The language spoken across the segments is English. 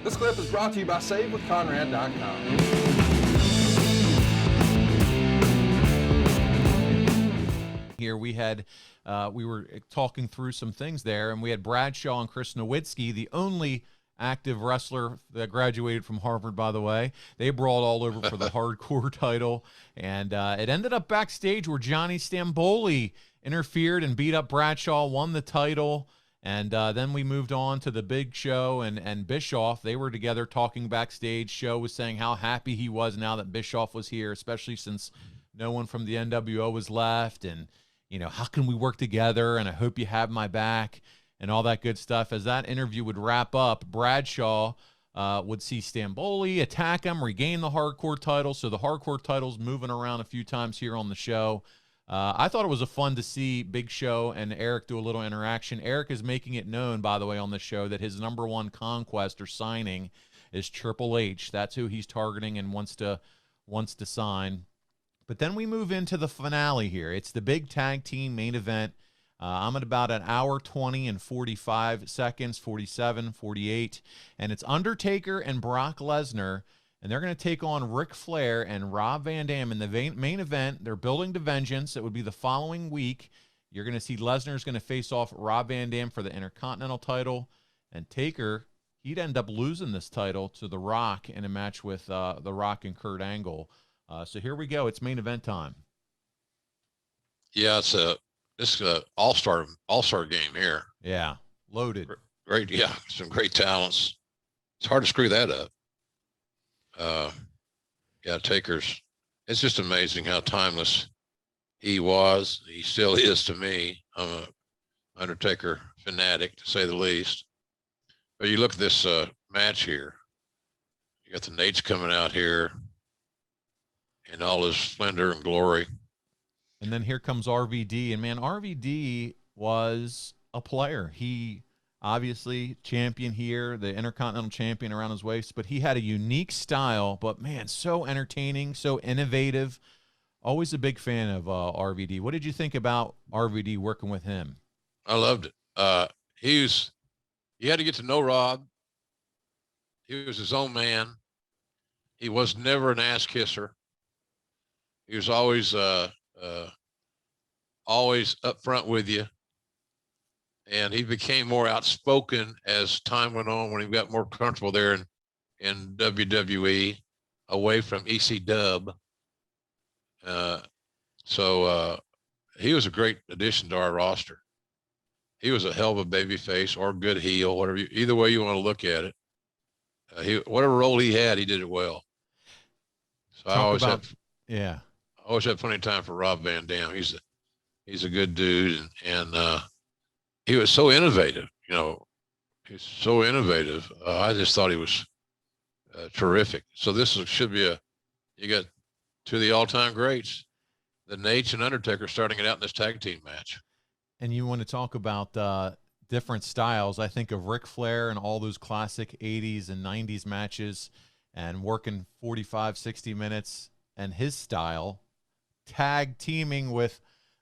This clip is brought to you by SaveWithConrad.com. Here we had, we were talking through some things there, and we had Bradshaw and Chris Nowitzki, the only active wrestler that graduated from Harvard, by the way. They brawled all over for the hardcore title, and it ended up backstage where Johnny Stamboli interfered and beat up Bradshaw, won the title. And then we moved on to the Big Show and Bischoff. They were together talking backstage. Show was saying how happy he was now that Bischoff was here, especially since no one from the NWO was left. And, you know, how can we work together? And I hope you have my back and all that good stuff. As that interview would wrap up, Bradshaw would see Stamboli attack him, regain the hardcore title. So the hardcore title's moving around a few times here on the show. I thought it was fun to see Big Show and Eric do a little interaction. Eric is making it known, by the way, on the show that his #1 conquest or signing is Triple H. That's who he's targeting and wants to sign. But then we move into the finale here. It's the big tag team main event. I'm at about an hour 20 and 45 seconds, 47, 48. And it's Undertaker and Brock Lesnar. And they're going to take on Ric Flair and Rob Van Dam in the main event. They're building to vengeance. It would be the following week. You're going to see Lesnar's going to face off Rob Van Dam for the Intercontinental title. And Taker, he'd end up losing this title to The Rock in a match with The Rock and Kurt Angle. So here we go. It's main event time. Yeah, this is an all-star game here. Yeah, loaded. Great, yeah, some great talents. It's hard to screw that up. Yeah, Taker's, it's just amazing how timeless he was. He still is to me. I'm a Undertaker fanatic, to say the least. But you look at this match here. You got the Nates coming out here in all his splendor and glory. And then here comes RVD. And, man, RVD was a player. He obviously champion here, the Intercontinental champion around his waist, but he had a unique style, but man, so entertaining, so innovative. Always a big fan of RVD. What did you think about RVD working with him? I loved it. You had to get to know Rob. He was his own man. He was never an ass kisser. He was always up front with you. And he became more outspoken as time went on when he got more comfortable there in WWE, away from EC So he was a great addition to our roster. He was a hell of a baby face or good heel, either way you want to look at it. Whatever role he had, he did it well. So I always had plenty of time for Rob Van Dam. He's a good dude, and he was so innovative, you know. He's so innovative. I just thought he was terrific. So this should be you got two of the all-time greats, the Nates and Undertaker, starting it out in this tag team match. And you want to talk about different styles. I think of Ric Flair and all those classic 80s and 90s matches and working 45, 60 minutes, and his style, tag teaming with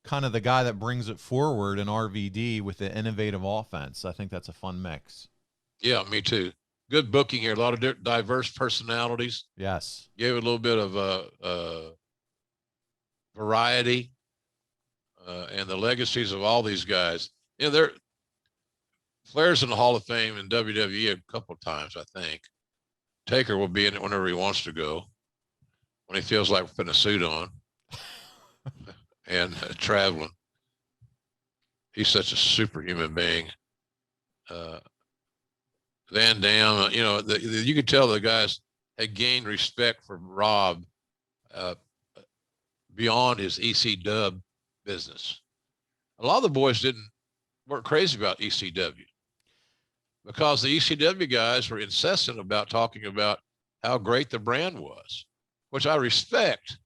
kind of the guy that brings it forward in RVD with the innovative offense. I think that's a fun mix. Yeah, me too. Good booking here. A lot of diverse personalities. Yes. Gave it a little bit of variety, and the legacies of all these guys. You know, Flair's in the Hall of Fame in WWE a couple of times, I think. Taker will be in it whenever he wants to go, when he feels like putting a suit on. And traveling. He's such a superhuman being. Van Dam, you know, you could tell the guys had gained respect for Rob beyond his ECW business. A lot of the boys weren't crazy about ECW because the ECW guys were incessant about talking about how great the brand was, which I respect,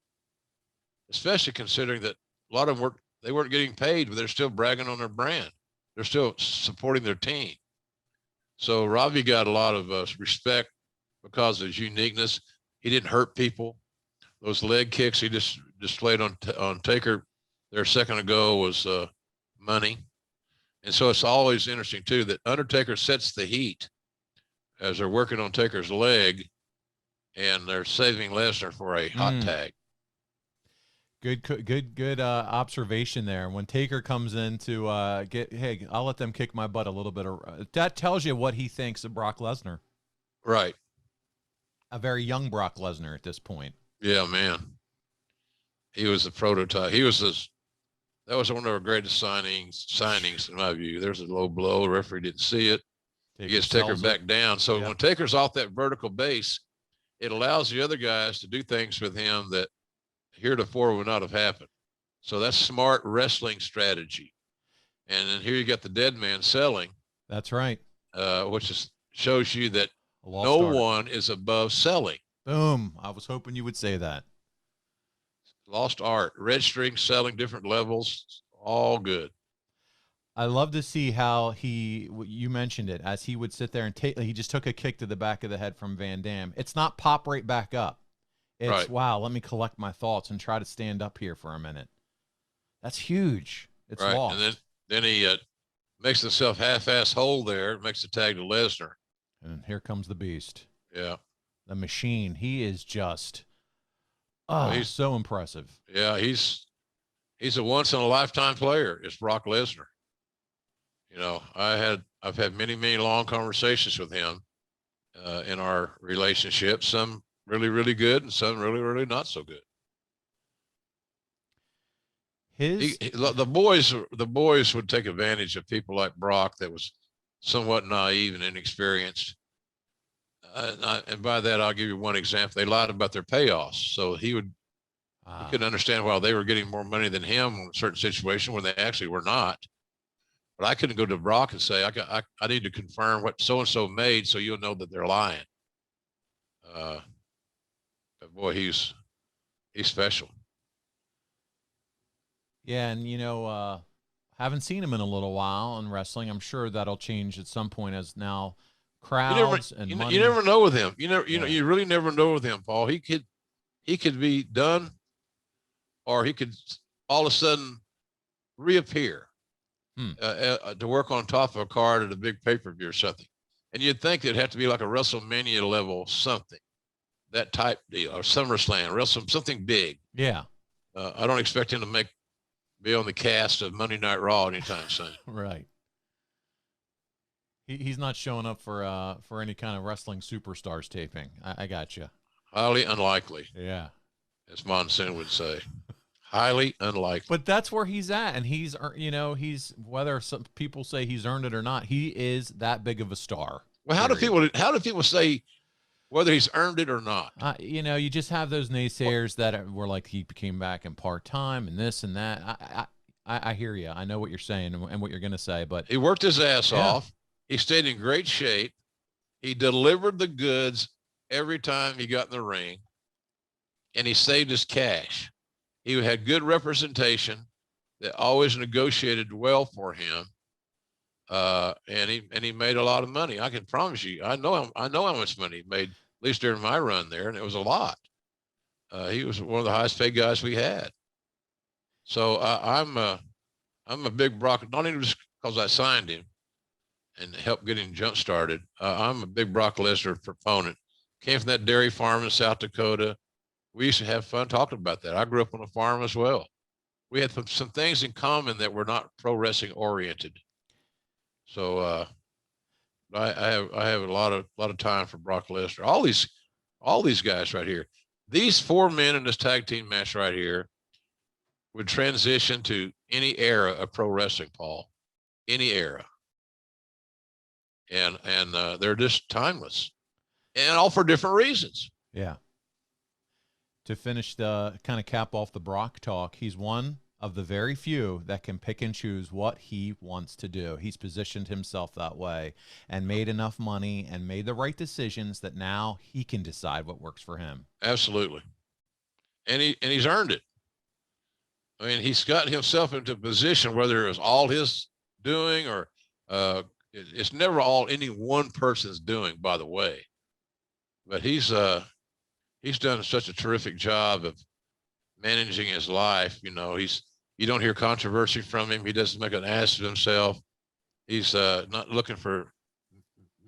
especially considering that a lot of them weren't getting paid, but they're still bragging on their brand. They're still supporting their team. So Robbie got a lot of respect because of his uniqueness. He didn't hurt people. Those leg kicks he just displayed on Taker there a second ago was money. And so it's always interesting too that Undertaker sets the heat as they're working on Taker's leg, and they're saving Lesnar for a hot tag. Good observation there. When Taker comes in to hey, I'll let them kick my butt a little bit. That tells you what he thinks of Brock Lesnar. Right. A very young Brock Lesnar at this point. Yeah, man. He was the prototype. That was one of our greatest signings in my view. There's a low blow. The referee didn't see it. He gets Taker back down. So when Taker's off that vertical base, it allows the other guys to do things with him that heretofore would not have happened. So that's smart wrestling strategy. And then here you got the dead man selling. That's right. Which shows you that no one is above selling. Boom. I was hoping you would say that. Lost art, registering, selling, different levels, all good. I love to see how you mentioned it, as he would sit there and he just took a kick to the back of the head from Van Dam. It's not pop right back up. It's, right. Wow, let me collect my thoughts and try to stand up here for a minute. That's huge. It's right. lost. And then he makes himself half-ass whole there, makes the tag to Lesnar. And here comes the beast. Yeah. The machine. He is just, he's so impressive. Yeah, he's a once-in-a-lifetime player. It's Brock Lesnar. You know, I've had many, many long conversations with him in our relationship. Some really, really good, and some really, really not so good. The boys would take advantage of people like Brock that was somewhat naive and inexperienced. And by that, I'll give you one example. They lied about their payoffs. So he couldn't understand why they were getting more money than him in a certain situation when they actually were not. But I couldn't go to Brock and say, I need to confirm what so-and-so made so you'll know that they're lying. But boy, he's special. Yeah, and, you know, haven't seen him in a little while in wrestling. I'm sure that'll change at some point as now crowds and money. You never know with him. You really never know with him, Paul. He could be done, or he could all of a sudden reappear. To work on top of a card at a big pay-per-view or something. And you'd think it'd have to be like a WrestleMania level something, that type deal, or SummerSlam, something big. Yeah. I don't expect him to be on the cast of Monday Night Raw anytime soon. Right. He's not showing up for any kind of wrestling superstars taping. I got you. Highly unlikely. Yeah. As Monsoon would say. Highly unlikely. But that's where he's at, and he's whether some people say he's earned it or not, he is that big of a star. Well, how do people say whether he's earned it or not? You just have those naysayers that were like he came back in part-time and this and that. I hear you. I know what you're saying and what you're going to say, but he worked his ass off. He stayed in great shape. He delivered the goods every time he got in the ring, and he saved his cash. He had good representation that always negotiated well for him. And he made a lot of money. I can promise you, I know how much money he made, at least during my run there. And it was a lot. He was one of the highest paid guys we had. So I'm a big Brock, not even just because I signed him and helped get him jump started. I'm a big Brock Lesnar proponent. Came from that dairy farm in South Dakota. We used to have fun talking about that. I grew up on a farm as well. We had some things in common that were not pro wrestling oriented. So I have a lot of time for Brock Lesnar. All these guys right here. These four men in this tag team match right here would transition to any era of pro wrestling, Paul. Any era. And they're just timeless. And all for different reasons. Yeah. To finish the kind of cap off the Brock talk, he's one of the very few that can pick and choose what he wants to do. He's positioned himself that way and made enough money and made the right decisions that now he can decide what works for him. Absolutely. And he's earned it. I mean, he's got himself into a position, whether it was all his doing or it's never all any one person's doing, by the way. But he's done such a terrific job of managing his life. You don't hear controversy from him. He doesn't make an ass of himself. He's not looking for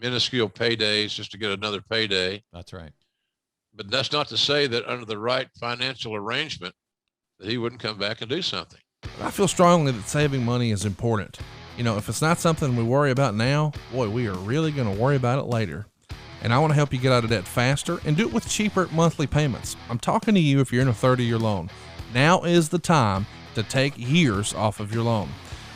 minuscule paydays just to get another payday. That's right. But that's not to say that under the right financial arrangement that he wouldn't come back and do something. I feel strongly that saving money is important. You know, if it's not something we worry about now, boy, we are really going to worry about it later. And I want to help you get out of debt faster and do it with cheaper monthly payments. I'm talking to you if you're in a 30-year loan. Now is the time to take years off of your loan.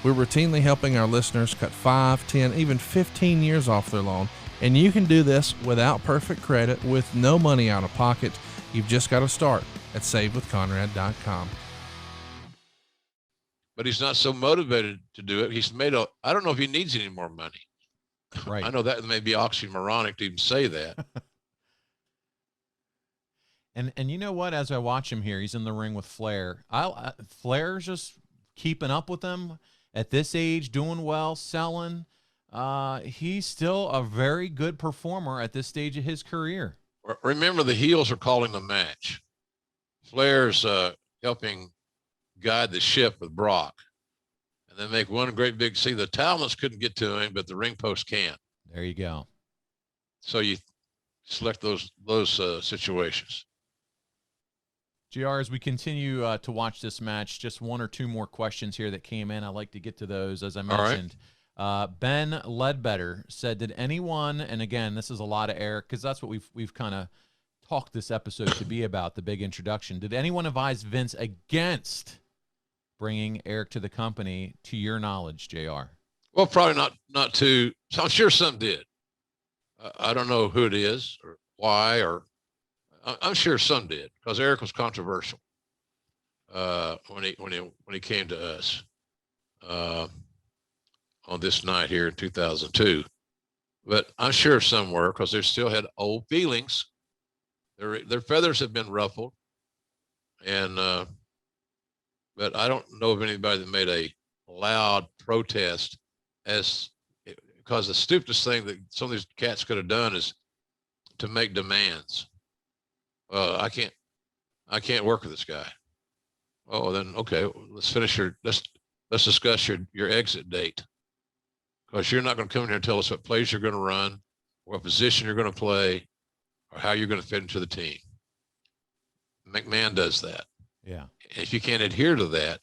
We're routinely helping our listeners cut 5, 10, even 15 years off their loan. And you can do this without perfect credit with no money out of pocket. You've just got to start at savewithconrad.com. But he's not so motivated to do it. He's made I don't know if he needs any more money. Right. I know that may be oxymoronic to even say that. And you know what? As I watch him here, he's in the ring with Flair. Flair's just keeping up with him at this age, doing well, selling. He's still a very good performer at this stage of his career. Remember, the heels are calling the match. Flair's helping guide the ship with Brock. And then make one great big see. The talents couldn't get to him, but the ring post can. There you go. So you select those situations. JR, as we continue to watch this match, just one or two more questions here that came in. I'd like to get to those, as I mentioned. Ben Ledbetter said, did anyone, and again, this is a lot of Eric, because that's what we've kind of talked this episode to be about, the big introduction. Did anyone advise Vince against bringing Eric to the company, to your knowledge, JR? Well, probably not too. So I'm sure some did. I don't know who it is or why, or I'm sure some did, because Eric was controversial when he came to us on this night here in 2002. But I'm sure some were, because they still had old feelings. Their feathers have been ruffled, and but I don't know of anybody that made a loud protest, because the stupidest thing that some of these cats could have done is to make demands. I can't work with this guy. Oh, then okay, let's discuss your exit date, because you're not going to come in here and tell us what plays you're going to run, what position you're going to play, or how you're going to fit into the team. McMahon does that. Yeah. If you can't adhere to that,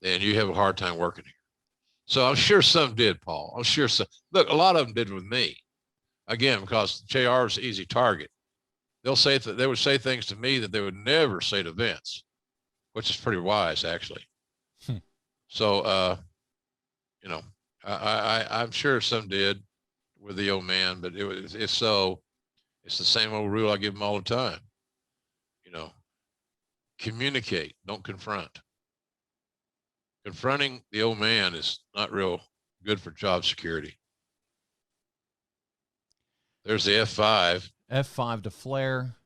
then you have a hard time working here. So I'm sure some did, Paul. I'm sure some. Look, a lot of them did with me. Again, because JR is an easy target. They would say things to me that they would never say to Vince, which is pretty wise, actually. So, I'm sure some did with the old man, but it's the same old rule I give them all the time. Communicate, don't confront. Confronting the old man is not real good for job security. There's the F5. F5 to Flair.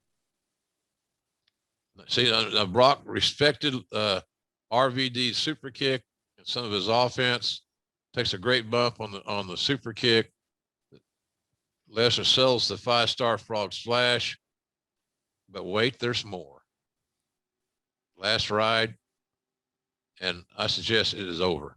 See, Brock respected RVD's super kick and some of his offense. Takes a great bump on the super kick. Lesnar sells the 5-star frog splash. But wait, there's more. Last ride, and I suggest it is over.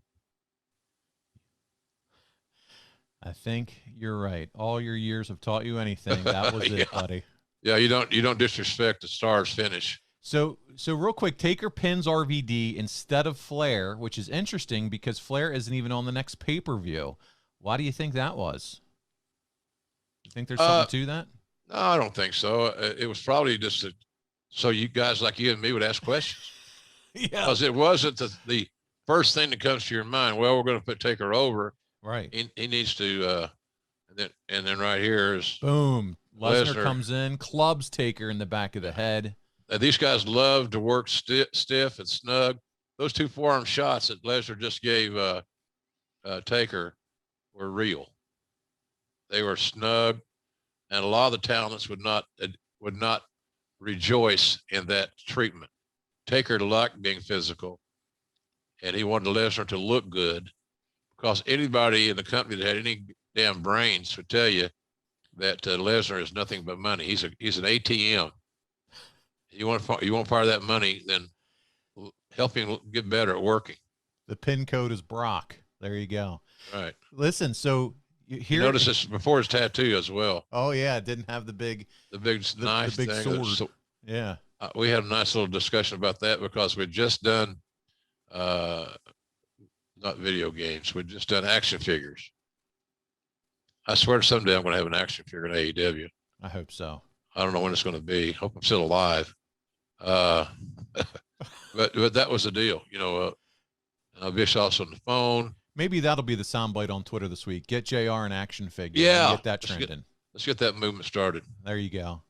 I think you're right. All your years have taught you anything. That was it, buddy. Yeah, you don't disrespect the Star's finish. So real quick, Taker pins RVD instead of Flair, which is interesting because Flair isn't even on the next pay-per-view. Why do you think that was? You think there's something to that? No, I don't think so. It was probably just so you guys like you and me would ask questions. Yeah. Because it wasn't the first thing that comes to your mind. Well, we're going to put Taker over. Right. He needs to, and then right here is boom. Lesnar comes in, clubs Taker in the back of the head. These guys love to work stiff and snug. Those two forearm shots that Lesnar just gave Taker were real. They were snug, and a lot of the talents would not rejoice in that treatment. Taker liked being physical, and he wanted Lesnar to look good, because anybody in the company that had any damn brains would tell you that Lesnar is nothing but money. He's an ATM. You want part of that money, then help him get better at working. The pin code is Brock. There you go. Right. Listen, so You notice this before his tattoo as well. Oh yeah, it didn't have the big knife, the big thing. sword. Yeah. We had a nice little discussion about that because we'd just done, not video games. We'd just done action figures. I swear someday I'm going to have an action figure in AEW. I hope so. I don't know when it's going to be. Hope I'm still alive. But that was the deal. Bischoff's on the phone. Maybe that'll be the soundbite on Twitter this week. Get JR an action figure. Yeah. And get that trending. Let's get that movement started. There you go.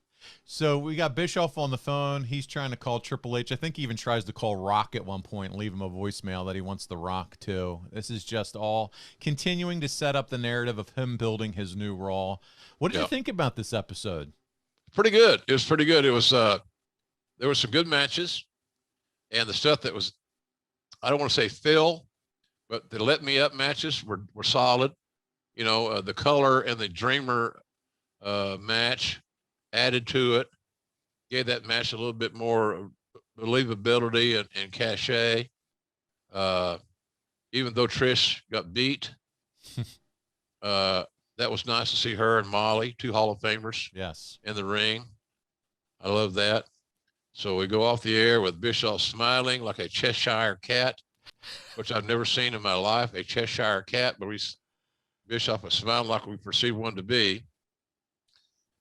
So we got Bischoff on the phone. He's trying to call Triple H. I think he even tries to call Rock at one point and leave him a voicemail that he wants the Rock too. This is just all continuing to set up the narrative of him building his new Raw. What did you think about this episode? Pretty good. It was pretty good. It was there were some good matches, and the stuff that was, I don't want to say fill, but the let me up matches were solid. The Color and the Dreamer match added to it, gave that match a little bit more believability and cachet. Even though Trish got beat, that was nice to see her and Molly, two Hall of Famers, in the ring. I love that. So we go off the air with Bischoff smiling like a Cheshire cat, which I've never seen in my life, a Cheshire cat, but Bischoff was smiling like we perceive one to be.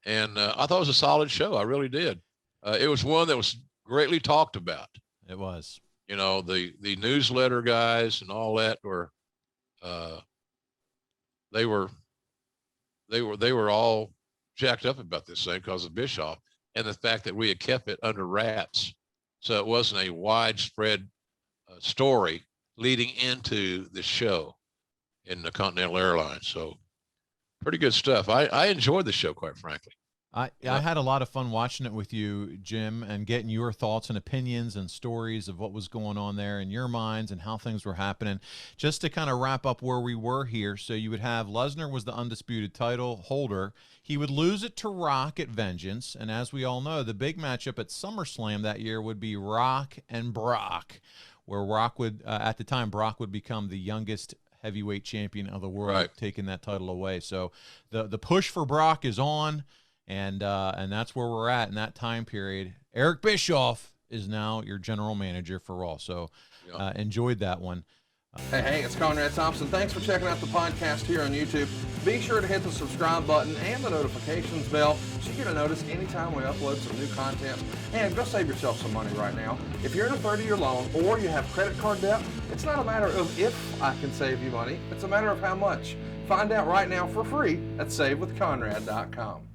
And I thought it was a solid show. I really did. It was one that was greatly talked about. It was. The newsletter guys and all that were, they were all jacked up about this thing because of Bischoff and the fact that we had kept it under wraps, so it wasn't a widespread story leading into the show in the Continental Airlines. So pretty good stuff. I enjoyed the show, quite frankly. I had a lot of fun watching it with you, Jim, and getting your thoughts and opinions and stories of what was going on there in your minds and how things were happening. Just to kind of wrap up where we were here, so you would have Lesnar was the undisputed title holder. He would lose it to Rock at Vengeance, and as we all know, the big matchup at SummerSlam that year would be Rock and Brock, where Rock would, at the time, Brock would become the youngest heavyweight champion of the world, taking that title away. So the push for Brock is on. And that's where we're at in that time period. Eric Bischoff is now your general manager for Raw. So enjoyed that one. Hey, it's Conrad Thompson. Thanks for checking out the podcast here on YouTube. Be sure to hit the subscribe button and the notifications bell so you're going to notice anytime we upload some new content. And go save yourself some money right now. If you're in a 30-year loan or you have credit card debt, it's not a matter of if I can save you money. It's a matter of how much. Find out right now for free at SaveWithConrad.com.